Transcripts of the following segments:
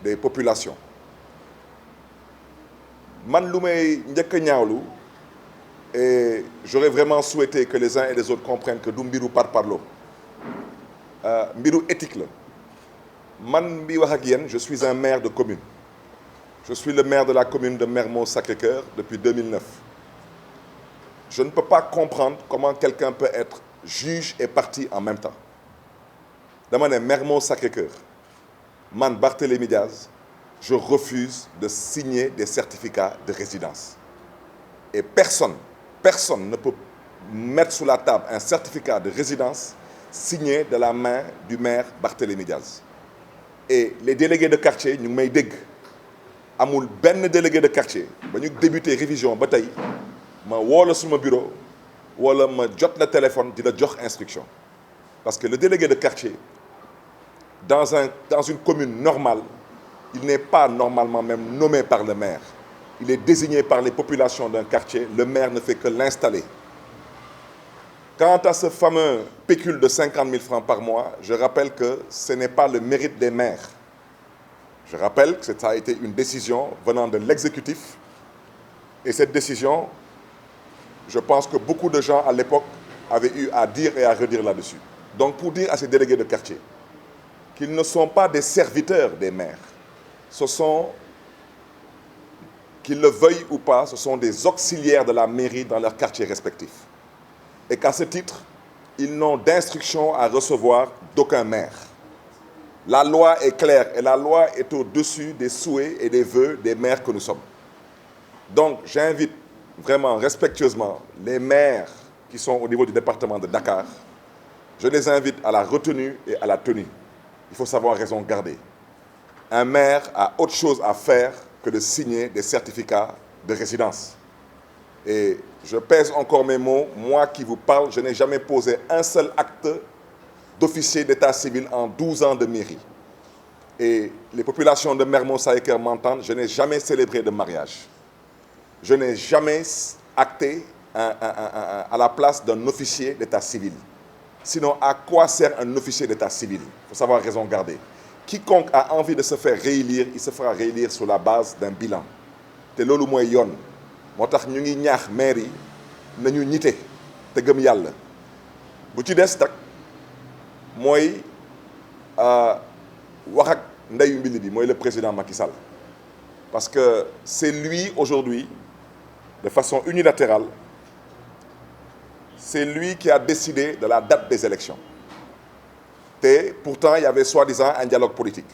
des populations. Man lu may njëkk a ñaawlu et j'aurais vraiment souhaité que les uns et les autres comprennent que du mbiru parparloo mbiru éthique la man bi wax ak yéen je suis un maire de commune. Je suis le maire de la commune de Mermoz Sacré-Cœur depuis 2009. Je ne peux pas comprendre comment quelqu'un peut être juge et partie en même temps. Dama ne Mermoz Sacré-Cœur man Barthélémy Diaz je refuse de signer des certificats de résidence et personne ne peut mettre sous la table un certificat de résidence signé de la main du maire Barthélémy Diaz. Et les délégués de quartier ñu ngi may dégg amul benn délégué de quartier ba ñu débuté révision ba tey ma woo la suma bureau wala ma jot la téléphone di la jox instruction parce que le délégué de quartier dans une commune normale il n'est pas normalement même nommé par le maire il est désigné par les populations d'un quartier le maire ne fait que l'installer. Quant à ce fameux pécule de 50 000 francs par mois je rappelle que ce n'est pas le mérite des maires. Je rappelle que ça a été une décision venant de l'exécutif et cette décision, je pense que beaucoup de gens à l'époque avaient eu à dire et à redire là-dessus. Donc pour dire à ces délégués de quartier qu'ils ne sont pas des serviteurs des maires, qu'ils le veuillent ou pas, ce sont des auxiliaires de la mairie dans leurs quartiers respectifs. Et qu'à ce titre, ils n'ont d'instruction à recevoir d'aucun maire. La loi est claire et la loi est au-dessus des souhaits et des vœux des maires que nous sommes. Donc, j'invite vraiment respectueusement les maires qui sont au niveau du département de Dakar, je les invite à la retenue et à la tenue. Il faut savoir raison garder. Un maire a autre chose à faire que de signer des certificats de résidence. Et je pèse encore mes mots, moi qui vous parle, je n'ai jamais posé un seul acte d'officier d'état civil en 12 ans de mairie. Et les populations de Mermoz Sacré-Cœur m'entendent, je n'ai jamais célébré de mariage. Je n'ai jamais acté à la place d'un officier d'état civil. Sinon, à quoi sert un officier d'état civil? Il faut savoir raison garder. Quiconque a envie de se faire réélire, il se fera réélire sur la base d'un bilan. te loolu mooy yoon moo tax ñu ngi ñaax maire yi nañu ñite te gëm yàlla bu ci des nag mooy wax ak ndeyu mbili bi mooy le président Macky Sall parce que c'est lui aujourd'hui de façon unilatérale c'est lui qui a décidé de la date des élections et pourtant il y avait soi-disant un dialogue politique.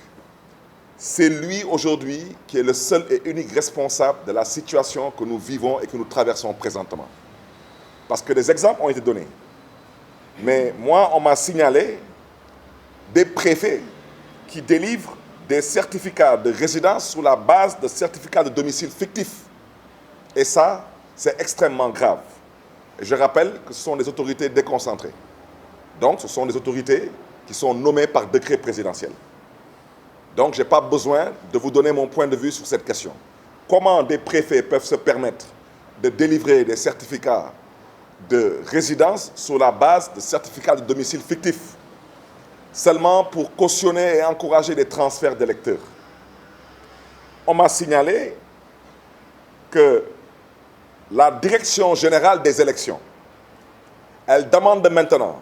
C'est lui aujourd'hui qui est le seul et unique responsable de la situation que nous vivons et que nous traversons présentement. Parce que des exemples ont été donnés. Mais moi, on m'a signalé des préfets qui délivrent des certificats de résidence sur la base de certificats de domicile fictifs. Et ça, c'est extrêmement grave. Et je rappelle que ce sont des autorités déconcentrées. Donc, ce sont des autorités qui sont nommées par décret présidentiel. Donc, je n'ai pas besoin de vous donner mon point de vue sur cette question. Comment des préfets peuvent se permettre de délivrer des certificats de résidence sur la base de certificats de domicile fictifs, seulement pour cautionner et encourager des transferts d'électeurs? On m'a signalé que la Direction générale des élections, elle demande maintenant